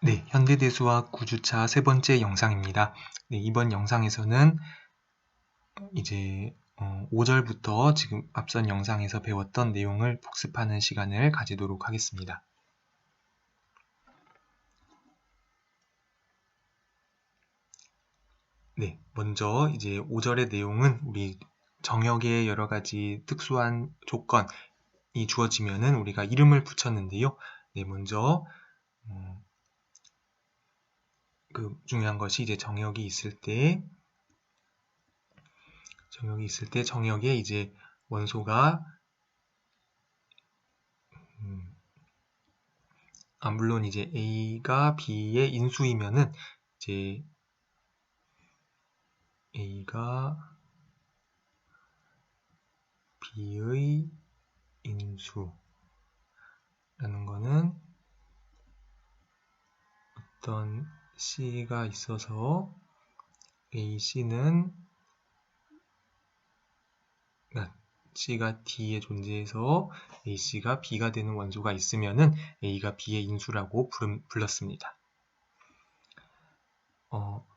네, 현대대수학 9주차 세 번째 영상입니다. 네, 이번 영상에서는 이제 5절부터 지금 앞선 영상에서 배웠던 내용을 복습하는 시간을 가지도록 하겠습니다. 네, 먼저 이제 5절의 내용은 우리 정역의 여러 가지 특수한 조건이 주어지면은 우리가 이름을 붙였는데요. 네, 먼저 그 중요한 것이 이제 정역이 있을 때 정역에 이제 원소가 물론 이제 A가 B의 인수이면은 이제 A가 B의 인수라는 거는 어떤 C가 있어서 C가 D에 존재해서 AC가 B가 되는 원소가 있으면은 A가 B의 인수라고 불렀습니다.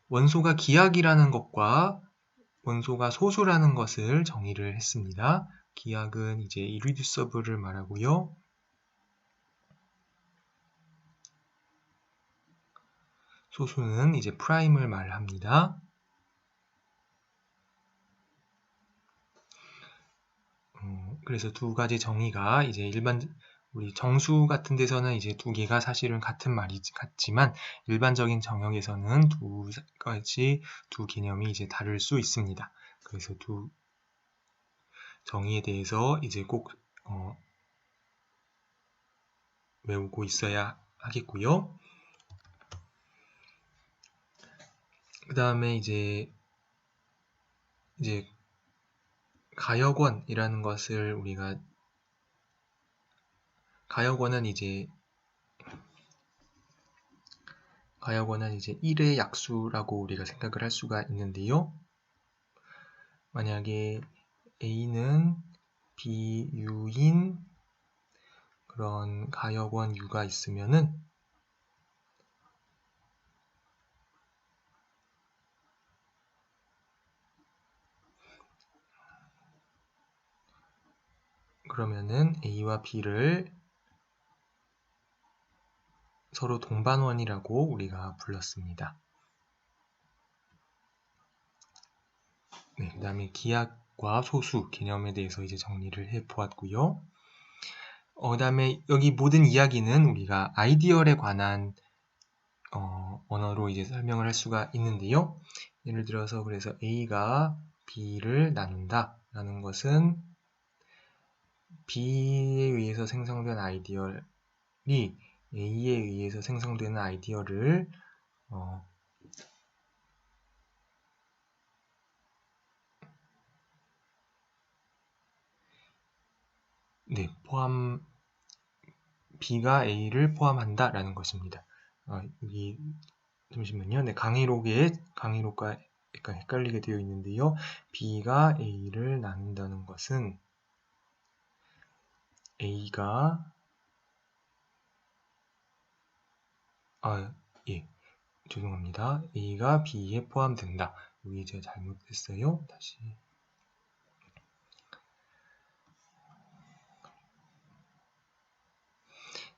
원소가 기약이라는 것과 원소가 소수라는 것을 정의를 했습니다. 기약은 이제 irreducible을 말하고요. 소수는 이제 프라임을 말합니다. 그래서 두 가지 정의가 이제 우리 정수 같은 데서는 이제 두 개가 사실은 같은 말이 같지만 일반적인 정역에서는 두 개념이 이제 다를 수 있습니다. 그래서 두 정의에 대해서 이제 꼭 외우고 있어야 하겠고요. 그 다음에 이제 가역원이라는 것을 우리가 가역원은 이제 1의 약수라고 우리가 생각을 할 수가 있는데요. 만약에 A는 BU인 그런 가역원 U가 있으면은 그러면은 A와 B를 서로 동반원이라고 우리가 불렀습니다. 네, 그 다음에 기약과 소수 개념에 대해서 이제 정리를 해 보았고요. 그 다음에 여기 모든 이야기는 우리가 아이디얼에 관한 언어로 이제 설명을 할 수가 있는데요. 예를 들어서 그래서 A가 B를 나눈다 라는 것은 B에 의해서 생성된 아이디얼이 A에 의해서 생성되는 아이디얼을 B가 A를 포함한다 라는 것입니다. 여기 잠시만요. 네, 강의록과 약간 헷갈리게 되어 있는데요. B가 A를 나눈다는 것은 A가 죄송합니다. A가 B에 포함된다. 여기 제가 잘못했어요. 다시.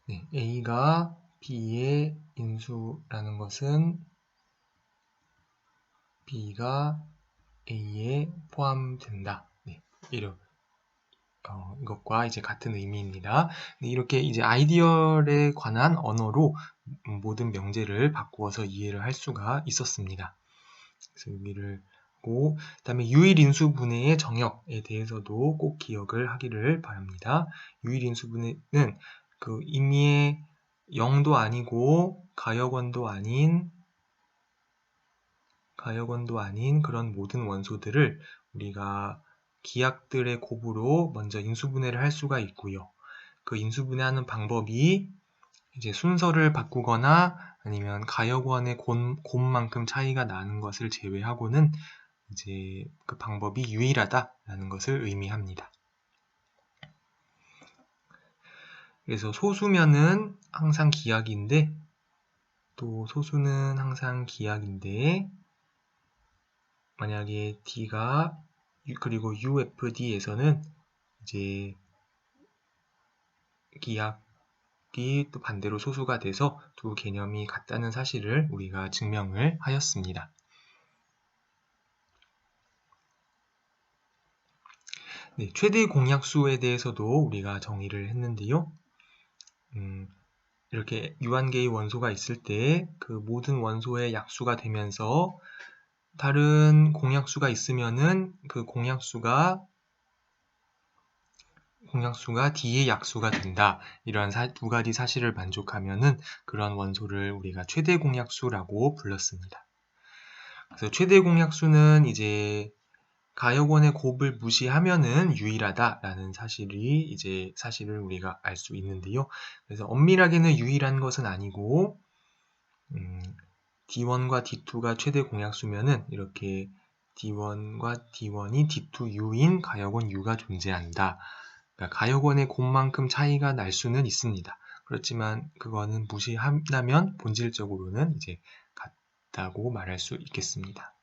네, A가 B의 인수라는 것은 B가 A에 포함된다. 네, 이것과 이제 같은 의미입니다. 네, 이렇게 이제 아이디얼에 관한 언어로 모든 명제를 바꾸어서 이해를 할 수가 있었습니다. 그래서 여기를 하고, 그다음에 유일인수분해의 정역에 대해서도 꼭 기억을 하기를 바랍니다. 유일인수분해는 그 임의의 0도 아니고 가역원도 아닌 그런 모든 원소들을 우리가 기약들의 곱으로 먼저 인수분해를 할 수가 있고요. 그 인수분해하는 방법이 이제 순서를 바꾸거나 아니면 가역원의 곱만큼 차이가 나는 것을 제외하고는 이제 그 방법이 유일하다라는 것을 의미합니다. 그래서 소수면은 항상 기약인데 또 소수는 항상 기하인데 만약에 D가 그리고 UFD에서는 이제 기하이 또 반대로 소수가 돼서 두 개념이 같다는 사실을 우리가 증명을 하였습니다. 네, 최대 공약수에 대해서도 우리가 정의를 했는데요. 이렇게 유한계의 원소가 있을 때 그 모든 원소의 약수가 되면서 다른 공약수가 있으면은 그 공약수가 D의 약수가 된다. 이러한 두 가지 사실을 만족하면은 그런 원소를 우리가 최대 공약수라고 불렀습니다. 그래서 최대 공약수는 이제 가역원의 곱을 무시하면은 유일하다라는 사실을 우리가 알 수 있는데요. 그래서 엄밀하게는 유일한 것은 아니고 D1과 D2가 최대 공약수면은 이렇게 D1과 D1이 D2U인 가역원 U가 존재한다. 그러니까 가역원의 곱만큼 차이가 날 수는 있습니다. 그렇지만 그거는 무시한다면 본질적으로는 이제 같다고 말할 수 있겠습니다.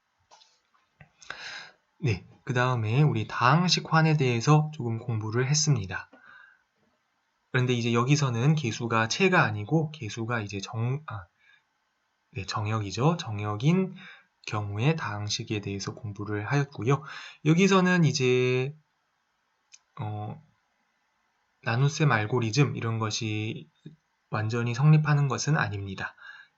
네, 그 다음에 우리 다항식 환에 대해서 조금 공부를 했습니다. 그런데 이제 여기서는 개수가 체가 아니고 개수가 이제 정역이죠. 정역인 경우의 다항식에 대해서 공부를 하였고요. 여기서는 이제 나눗셈 알고리즘 이런 것이 완전히 성립하는 것은 아닙니다.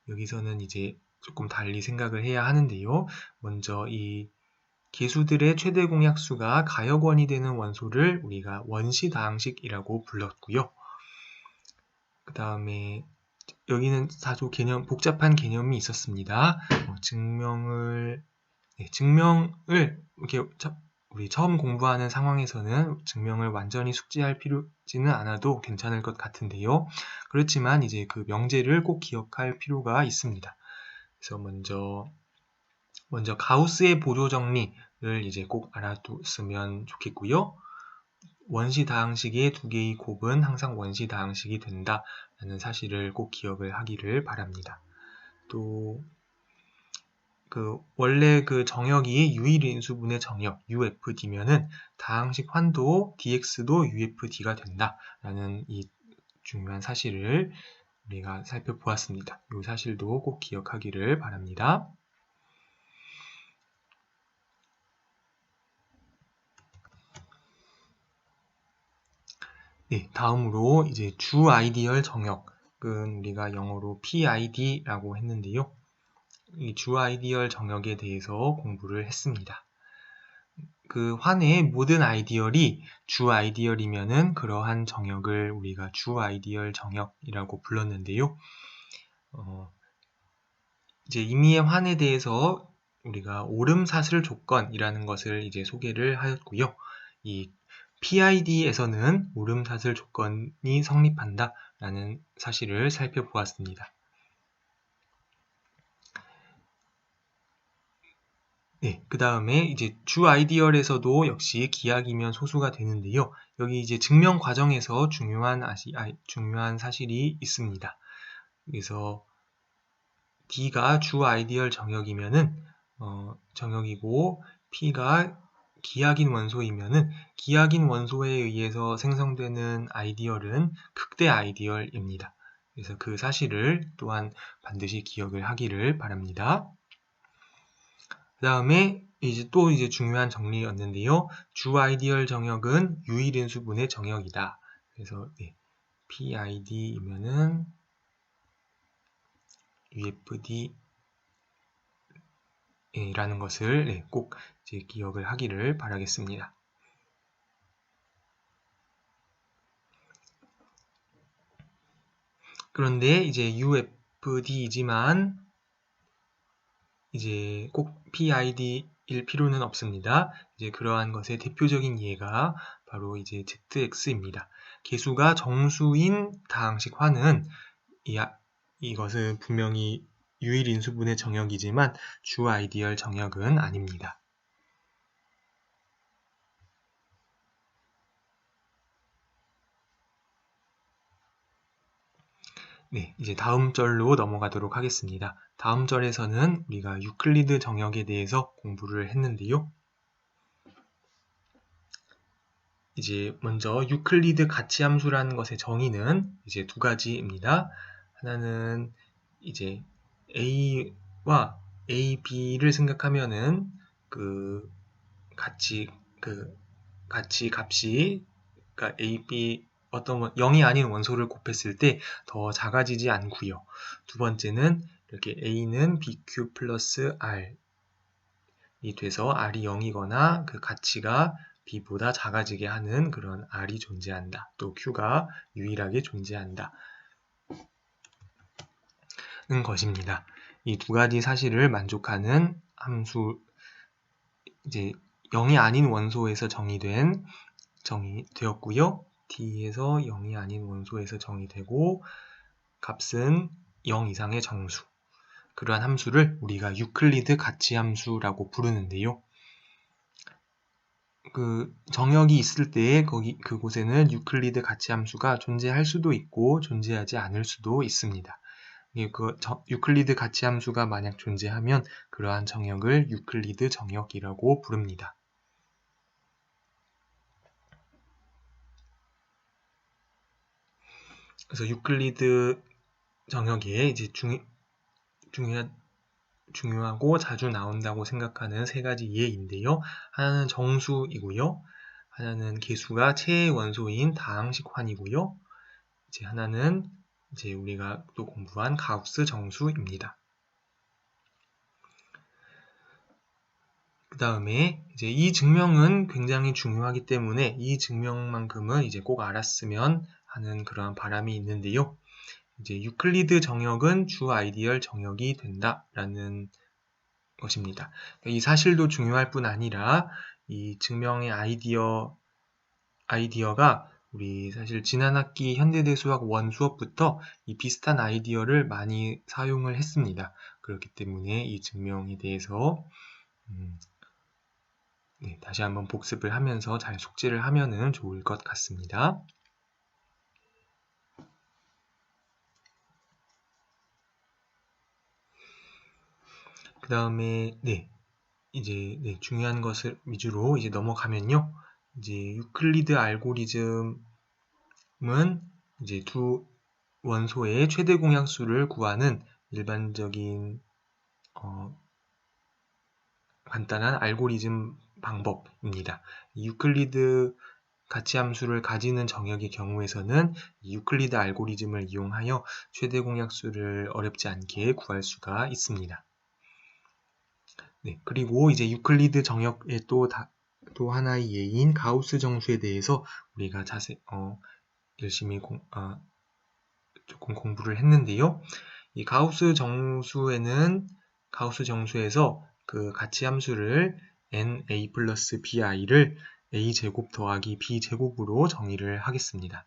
여기서는 이제 조금 달리 생각을 해야 하는데요. 먼저 이 개수들의 최대 공약수가 가역원이 되는 원소를 우리가 원시다항식이라고 불렀고요. 그 다음에 여기는 다소 복잡한 개념이 있었습니다. 증명을 이렇게 우리 처음 공부하는 상황에서는 증명을 완전히 숙지할 필요지는 않아도 괜찮을 것 같은데요. 그렇지만 이제 그 명제를 꼭 기억할 필요가 있습니다. 그래서 먼저 가우스의 보조 정리를 이제 꼭 알아두면 좋겠고요. 원시다항식의 두 개의 곱은 항상 원시다항식이 된다라는 사실을 꼭 기억을 하기를 바랍니다. 또 원래 그 정역이 유일인수분의 정역 UFD면은 다항식 환도 DX도 UFD가 된다라는 이 중요한 사실을 우리가 살펴보았습니다. 이 사실도 꼭 기억하기를 바랍니다. 네, 다음으로 이제 주 아이디얼 정역은 우리가 영어로 PID라고 했는데요. 이 주 아이디얼 정역에 대해서 공부를 했습니다. 그 환의 모든 아이디얼이 주 아이디얼이면은 그러한 정역을 우리가 주 아이디얼 정역이라고 불렀는데요. 이제 임의의 환에 대해서 우리가 오름사슬 조건이라는 것을 이제 소개를 하였고요. 이 PID에서는 오름사슬 조건이 성립한다라는 사실을 살펴보았습니다. 네, 그 다음에 이제 주 아이디얼에서도 역시 기하이면 소수가 되는데요. 여기 이제 증명 과정에서 중요한 사실이 있습니다. 그래서 D가 주 아이디얼 정역이면은 정역이고 P가 기하인 원소이면은 기하인 원소에 의해서 생성되는 아이디얼은 극대 아이디얼입니다. 그래서 그 사실을 또한 반드시 기억을 하기를 바랍니다. 그 다음에 이제 중요한 정리였는데요. 주 아이디얼 정역은 유일인수분의 정역이다. 그래서 PID이면은 UFD라는 것을 꼭 이제 기억을 하기를 바라겠습니다. 그런데 이제 UFD이지만 이제 꼭 PID일 필요는 없습니다. 이제 그러한 것의 대표적인 예가 바로 이제 ZX입니다. 개수가 정수인 다항식 환은 이것은 분명히 유일인수분의 정역이지만 주 아이디얼 정역은 아닙니다. 네, 이제 다음 절로 넘어가도록 하겠습니다. 다음 절에서는 우리가 유클리드 정역에 대해서 공부를 했는데요. 이제 먼저 유클리드 가치함수라는 것의 정의는 이제 두 가지입니다. 하나는 이제 A와 A, B를 생각하면은 그 가치 값이 그러니까 A, B 어떤 0이 아닌 원소를 곱했을 때 더 작아지지 않고요. 두 번째는 이렇게 A는 BQ 플러스 R이 돼서 R이 0이거나 그 가치가 B보다 작아지게 하는 그런 R이 존재한다. 또 Q가 유일하게 존재한다. 는 것입니다. 이 두 가지 사실을 만족하는 함수, 이제 0이 아닌 원소에서 정의되었고요. D에서 0이 아닌 원소에서 정의되고 값은 0 이상의 정수. 그러한 함수를 우리가 유클리드 가치함수라고 부르는데요. 그 정역이 있을 때 그곳에는 유클리드 가치함수가 존재할 수도 있고 존재하지 않을 수도 있습니다. 유클리드 가치함수가 만약 존재하면 그러한 정역을 유클리드 정역이라고 부릅니다. 그래서 유클리드 정역에 이제 중요하고 자주 나온다고 생각하는 세 가지 예인데요. 하나는 정수이고요. 하나는 개수가 최의 원소인 다항식환이고요. 이제 하나는 이제 우리가 또 공부한 가우스 정수입니다. 그 다음에 이제 이 증명은 굉장히 중요하기 때문에 이 증명만큼은 이제 꼭 알았으면 하는 그런 바람이 있는데요. 이제 유클리드 정역은 주 아이디얼 정역이 된다라는 것입니다. 이 사실도 중요할 뿐 아니라 이 증명의 아이디어가 우리 사실 지난 학기 현대대 수학 1 수업부터 이 비슷한 아이디어를 많이 사용을 했습니다. 그렇기 때문에 이 증명에 대해서 네, 다시 한번 복습을 하면서 잘 숙지를 하면은 좋을 것 같습니다. 그 다음에 이제 중요한 것을 위주로 이제 넘어가면요. 이제 유클리드 알고리즘은 이제 두 원소의 최대 공약수를 구하는 일반적인 간단한 알고리즘 방법입니다. 유클리드 가치함수를 가지는 정역의 경우에서는 유클리드 알고리즘을 이용하여 최대 공약수를 어렵지 않게 구할 수가 있습니다. 네, 그리고 이제 유클리드 정역의 또 하나의 예인 가우스 정수에 대해서 우리가 열심히 조금 공부를 했는데요. 이 가우스 정수에서 그 가치함수를 na 플러스 bi를 a제곱 더하기 b제곱으로 정의를 했습니다.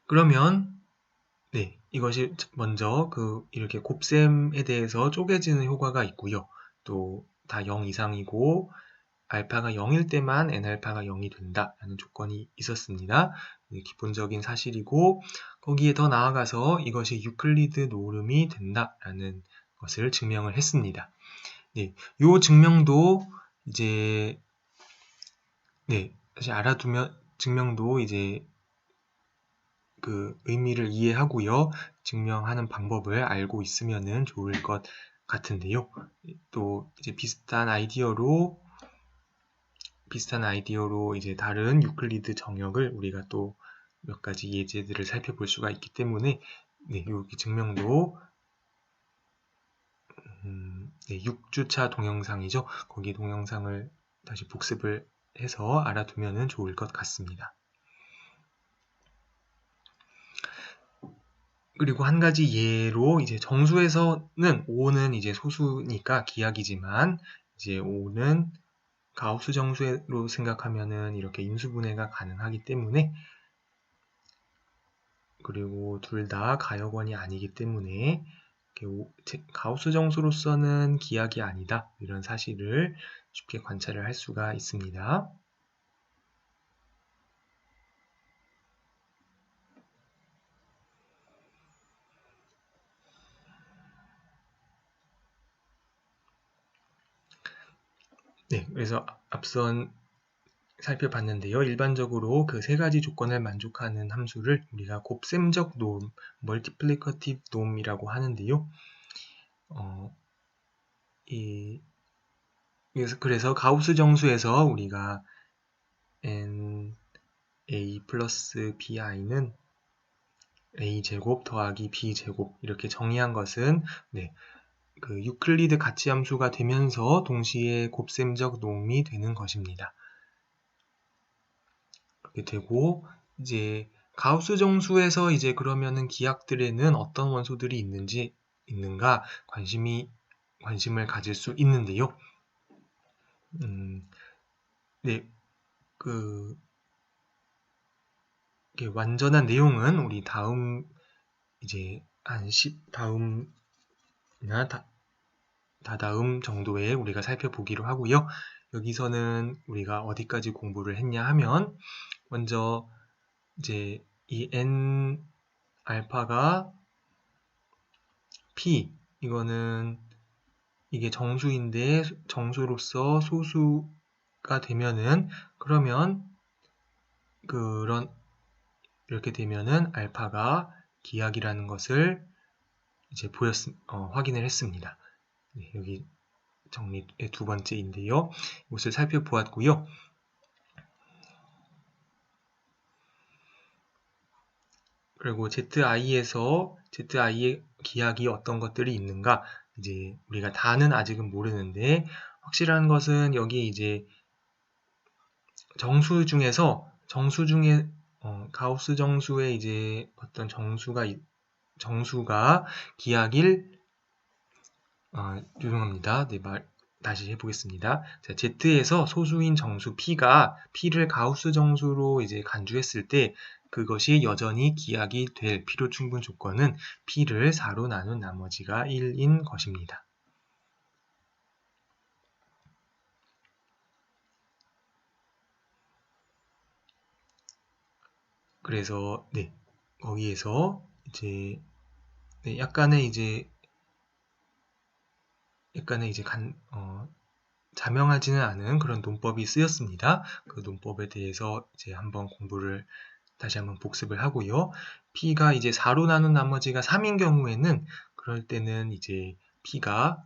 그러면 이것이 먼저 이렇게 곱셈에 대해서 쪼개지는 효과가 있고요. 또 다 0 이상이고 알파가 0일 때만 n알파가 0이 된다라는 조건이 있었습니다. 기본적인 사실이고 거기에 더 나아가서 이것이 유클리드 노름이 된다라는 것을 증명을 했습니다. 이 증명도 이제 사실 알아두면 증명도 이제 그 의미를 이해하고요. 증명하는 방법을 알고 있으면은 좋을 것 같은데요. 또 이제 비슷한 아이디어로 이제 다른 유클리드 정역을 우리가 또 몇 가지 예제들을 살펴볼 수가 있기 때문에 여기 증명도 6주차 동영상이죠. 거기 동영상을 다시 복습을 해서 알아두면 좋을 것 같습니다. 그리고 한 가지 예로 이제 정수에서는 5는 이제 소수니까 기하이지만 이제 5는 가우스 정수로 생각하면은 이렇게 인수분해가 가능하기 때문에 그리고 둘 다 가역원이 아니기 때문에 가우스 정수로서는 기하이 아니다 이런 사실을 쉽게 관찰을 할 수가 있습니다. 네, 그래서 앞선 살펴봤는데요. 일반적으로 그 세 가지 조건을 만족하는 함수를 우리가 곱셈적 놈, 멀티플리커티브 놈이라고 하는데요. 그래서 가우스 정수에서 우리가 na 플러스 bi는 a제곱 더하기 b제곱 이렇게 정의한 것은 그 유클리드 가치함수가 되면서 동시에 곱셈적 놈이 되는 것입니다. 그렇게 되고 이제 가우스 정수에서 이제 그러면은 기하들에는 어떤 원소들이 있는가 관심을 가질 수 있는데요. 완전한 내용은 우리 다음 이제 한 다음이나 다다음 정도에 우리가 살펴보기로 하고요. 여기서는 우리가 어디까지 공부를 했냐 하면 먼저 이제 이 n 알파가 p 이거는 이게 정수인데 정수로서 소수가 되면은 그러면 이렇게 되면은 알파가 기하이라는 것을 이제 확인을 했습니다. 네, 여기 정리의 두 번째인데요. 이것을 살펴보았고요. 그리고 zi의 기하이 어떤 것들이 있는가 이제 우리가 다는 아직은 모르는데 확실한 것은 여기 이제 정수 중에 가우스 정수에 이제 어떤 정수가 기하일 죄송합니다. 네, 다시 해보겠습니다. 자, Z에서 소수인 정수 P가 P를 가우스 정수로 이제 간주했을 때 그것이 여전히 기하이 될 필요 충분 조건은 P를 4로 나눈 나머지가 1인 것입니다. 그래서 거기에서 이제 약간의 이제 자명하지는 않은 그런 논법이 쓰였습니다. 그 논법에 대해서 이제 다시 한번 복습을 하고요. P가 이제 4로 나눈 나머지가 3인 경우에는 그럴 때는 이제 P가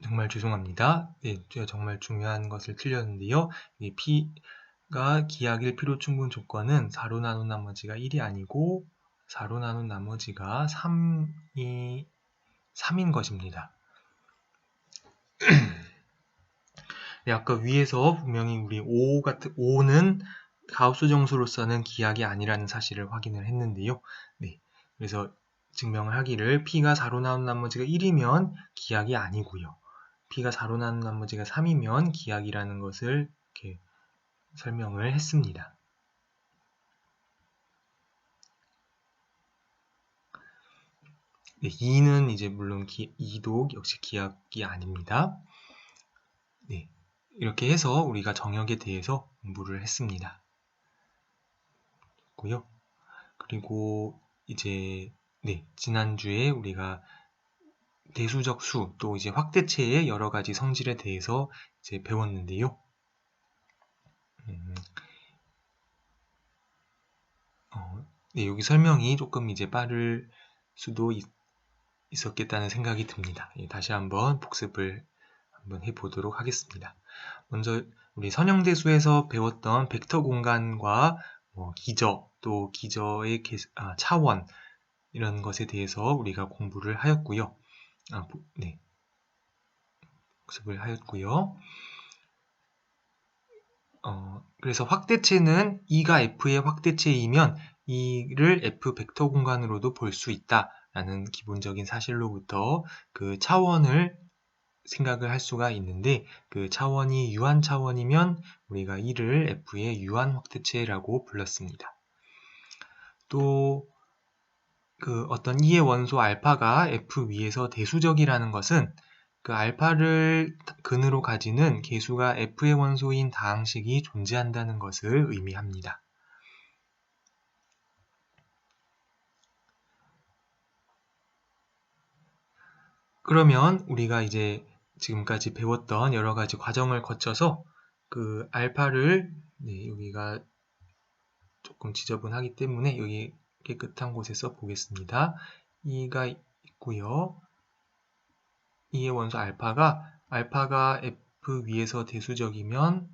정말 죄송합니다. 제가 정말 중요한 것을 틀렸는데요. P가 기하일 필요 충분 조건은 4로 나눈 나머지가 1이 아니고 4로 나눈 나머지가 3인 것입니다. 아까 위에서 분명히 우리 5는 가우스 정수로서는 기하이 아니라는 사실을 확인을 했는데요. 그래서 증명을 하기를 P가 4로 나눈 나머지가 1이면 기하이 아니고요. P가 4로 나눈 나머지가 3이면 기하이라는 것을 이렇게 설명을 했습니다. 네, 2는 이제 물론 2도 역시 기하이 아닙니다. 네, 이렇게 해서 우리가 정역에 대해서 공부를 했습니다. 그리고 이제 지난주에 우리가 대수적 수 또 이제 확대체의 여러 가지 성질에 대해서 이제 배웠는데요. 여기 설명이 조금 이제 빠를 수도 있었겠다는 생각이 듭니다. 다시 한번 복습을 한번 해보도록 하겠습니다. 먼저 우리 선형대수에서 배웠던 벡터 공간과 기저 또 기저의 차원 이런 것에 대해서 우리가 공부를 하였고요. 복습을 하였고요. 그래서 확대체는 E가 F의 확대체이면 E를 F 벡터 공간으로도 볼 수 있다라는 기본적인 사실로부터 그 차원을 생각을 할 수가 있는데 그 차원이 유한 차원이면 우리가 E를 F의 유한 확대체라고 불렀습니다. 또 그 어떤 E의 원소 알파가 F 위에서 대수적이라는 것은 그 알파를 근으로 가지는 개수가 F의 원소인 다항식이 존재한다는 것을 의미합니다. 그러면 우리가 이제 지금까지 배웠던 여러 가지 과정을 거쳐서 그 알파를 여기가 조금 지저분하기 때문에 여기 깨끗한 곳에서 보겠습니다. E가 있고요. E의 원소 알파가 F 위에서 대수적이면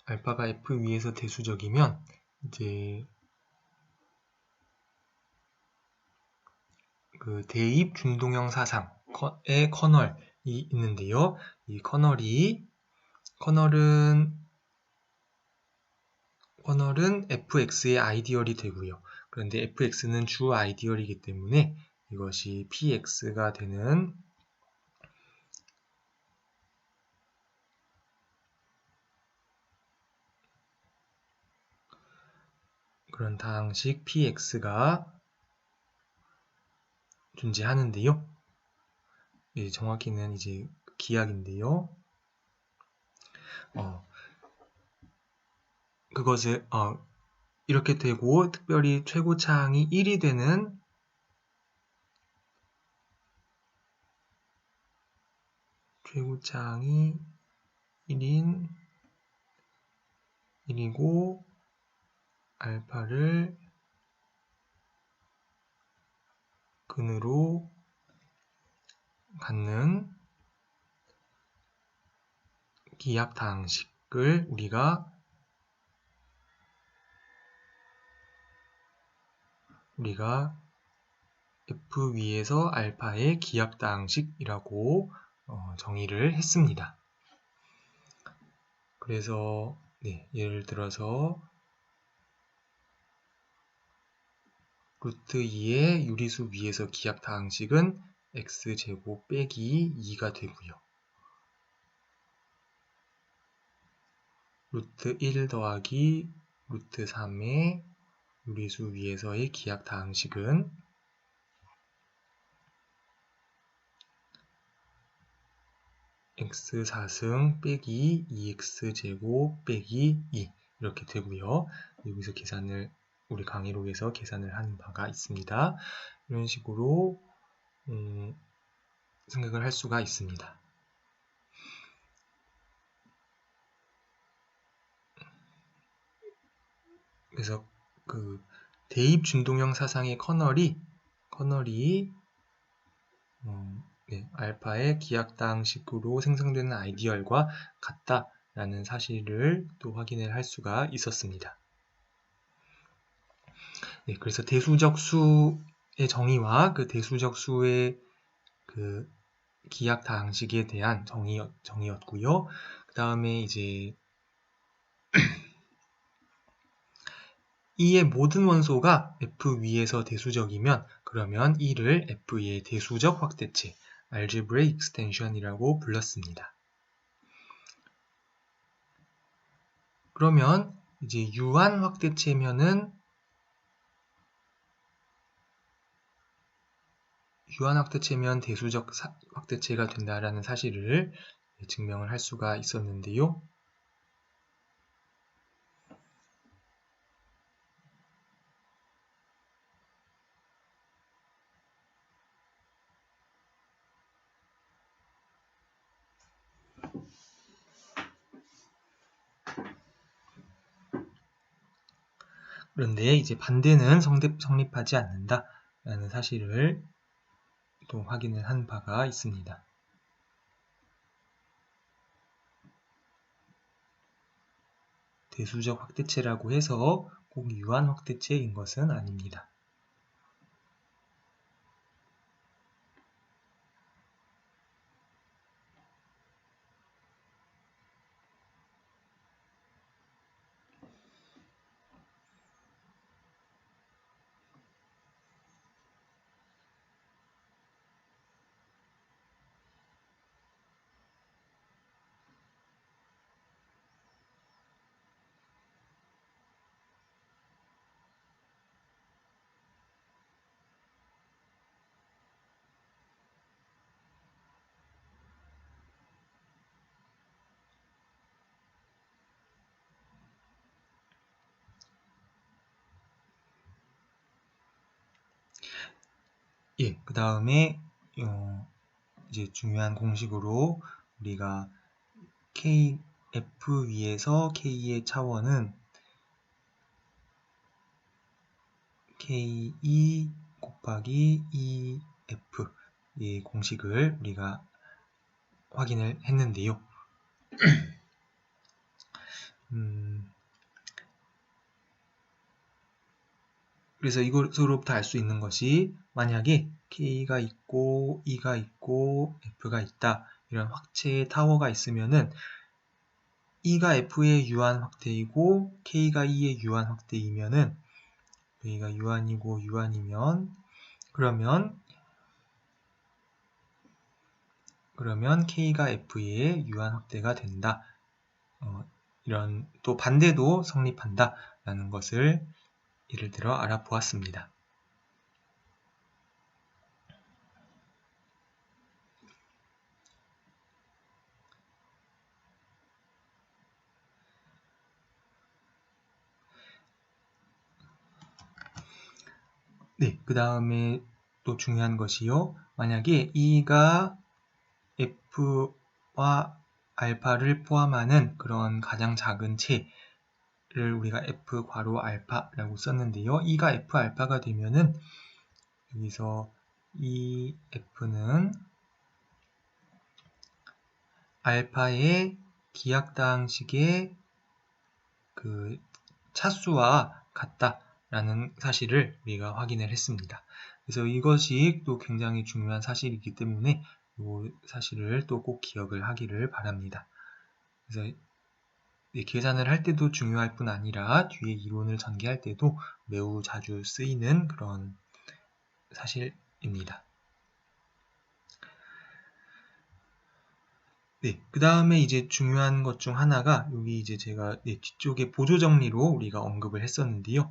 알파가 F 위에서 대수적이면 이제 그 대입 준동형 사상의 커널이 있는데요. 이 커널은 fx의 아이디얼이 되고요. 그런데 fx는 주 아이디얼이기 때문에 이것이 px가 되는 그런 다항식 px가 존재하는데요. 정확히는 이제 기하인데요. 그것을 이렇게 되고 특별히 최고차항이 1이 되는 최고차항이 1이고 알파를 근으로 갖는 기압 다항식을 우리가 F 위에서 알파의 기압 다항식이라고 정의를 했습니다. 그래서 예를 들어서 루트 2의 유리수 위에서 기압 다항식은 x제곱 빼기 2가 되고요. 루트 1 더하기 루트 3의 유리수 위에서의 기압 다항식은 x4승 빼기 2x제곱 빼기 2 이렇게 되고요. 여기서 우리 강의록에서 계산을 한 바가 있습니다. 이런 식으로 생각을 할 수가 있습니다. 그래서 그 대입 준동형 사상의 커널이 알파의 기압 다항식으로 생성되는 아이디얼과 같다라는 사실을 또 확인을 할 수가 있었습니다. 그래서 대수적 수의 정의와 그 대수적 수의 그 기압 다항식에 대한 정의였고요. 그 다음에 이제 E의 모든 원소가 F 위에서 대수적이면 그러면 E를 F의 대수적 확대체, algebraic extension이라고 불렀습니다. 그러면 이제 유한 확대체면은 대수적 확대체가 된다라는 사실을 증명을 할 수가 있었는데요. 그런데 이제 반대는 성립하지 않는다라는 사실을 또 확인을 한 바가 있습니다. 대수적 확대체라고 해서 꼭 유한 확대체인 것은 아닙니다. 예, 그 다음에 이제 중요한 공식으로 우리가 F 위에서 K의 차원은 K2 곱하기 EF 이 공식을 우리가 확인을 했는데요. 그래서 이것으로부터 알 수 있는 것이 만약에 K가 있고 E가 있고 F가 있다 이런 확체의 타워가 있으면은 E가 F의 유한 확대이고 K가 E의 유한 확대이면은 여기가 유한이고 유한이면 그러면 K가 F의 유한 확대가 된다. 이런 또 반대도 성립한다 라는 것을 예를 들어 알아보았습니다. 네, 그 다음에 또 중요한 것이요. 만약에 E가 F와 알파를 포함하는 그런 가장 작은 체를 우리가 F 괄호 알파라고 썼는데요. E가 F 알파가 되면은 여기서 이 F는 알파의 기하당식의 그 차수와 같다라는 사실을 우리가 확인을 했습니다. 그래서 이것이 또 굉장히 중요한 사실이기 때문에 이 사실을 또 꼭 기억을 하기를 바랍니다. 그래서 계산을 할 때도 중요할 뿐 아니라 뒤에 이론을 전개할 때도 매우 자주 쓰이는 그런 사실입니다. 네, 그 다음에 이제 중요한 것 중 하나가 여기 이제 제가 뒤쪽에 보조 정리로 우리가 언급을 했었는데요.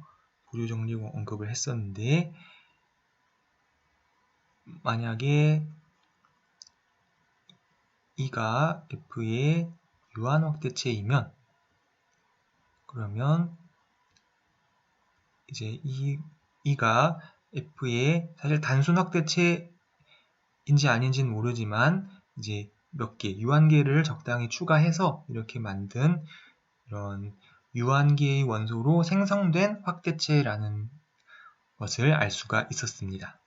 보조 정리로 언급을 했었는데 만약에 E가 F의 유한 확대체이면 그러면 이제 E가 F의 사실 단순 확대체인지 아닌지는 모르지만 이제 몇 개, 유한계를 적당히 추가해서 이렇게 만든 이런 유한계의 원소로 생성된 확대체라는 것을 알 수가 있었습니다.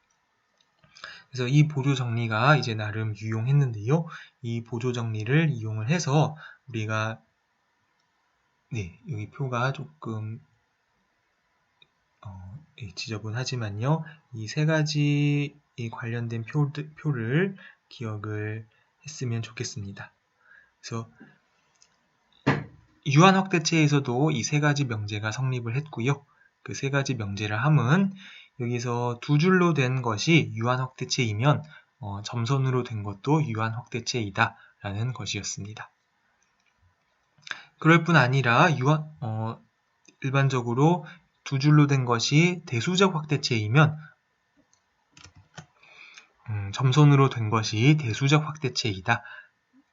그래서 이 보조 정리가 이제 나름 유용했는데요. 이 보조 정리를 이용을 해서 우리가 여기 표가 조금 지저분하지만요. 이 세 가지 관련된 표를 기억을 했으면 좋겠습니다. 그래서 유한 확대체에서도 이 세 가지 명제가 성립을 했고요. 그 세 가지 명제를 함은 여기서 두 줄로 된 것이 유한 확대체이면 점선으로 된 것도 유한 확대체이다 라는 것이었습니다. 그럴 뿐 아니라 일반적으로 두 줄로 된 것이 대수적 확대체이면 점선으로 된 것이 대수적 확대체이다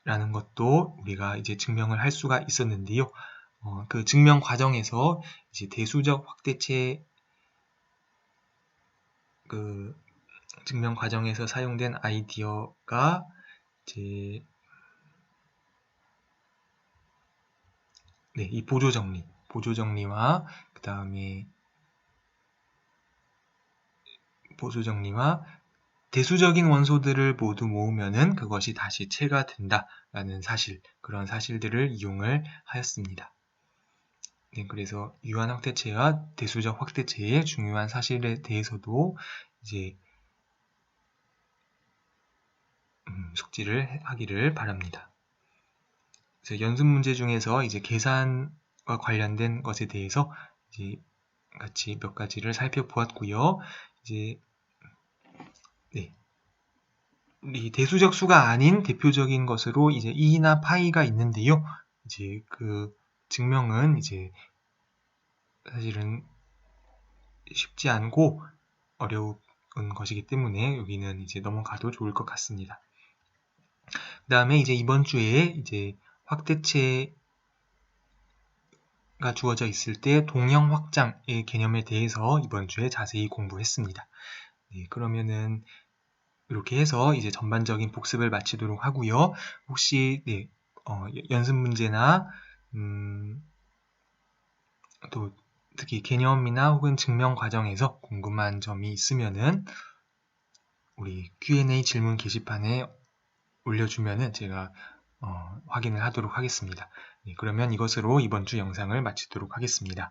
라는 것도 우리가 이제 증명을 할 수가 있었는데요. 그 증명 과정에서 이제 대수적 확대체 그 증명 과정에서 사용된 아이디어가 이제 이 보조 정리와 그 다음에 대수적인 원소들을 모두 모으면은 그것이 다시 체가 된다라는 사실, 그런 사실들을 이용을 하였습니다. 그래서 유한 확대체와 대수적 확대체의 중요한 사실에 대해서도 이제 숙지를 하기를 바랍니다. 그래서 연습 문제 중에서 이제 계산과 관련된 것에 대해서 이제 같이 몇 가지를 살펴보았고요. 이제 이 대수적 수가 아닌 대표적인 것으로 이제 E나 파이가 있는데요. 이제 그 증명은 이제 사실은 쉽지 않고 어려운 것이기 때문에 여기는 이제 넘어가도 좋을 것 같습니다. 그 다음에 이제 이번 주에 이제 확대체가 주어져 있을 때 동형 확장의 개념에 대해서 이번 주에 자세히 공부했습니다. 네, 그러면은 이렇게 해서 이제 전반적인 복습을 마치도록 하고요. 혹시 연습 문제나 또 특히 개념이나 혹은 증명 과정에서 궁금한 점이 있으면은 우리 Q&A 질문 게시판에 올려주면은 제가 확인을 하도록 하겠습니다. 네, 그러면 이것으로 이번 주 영상을 마치도록 하겠습니다.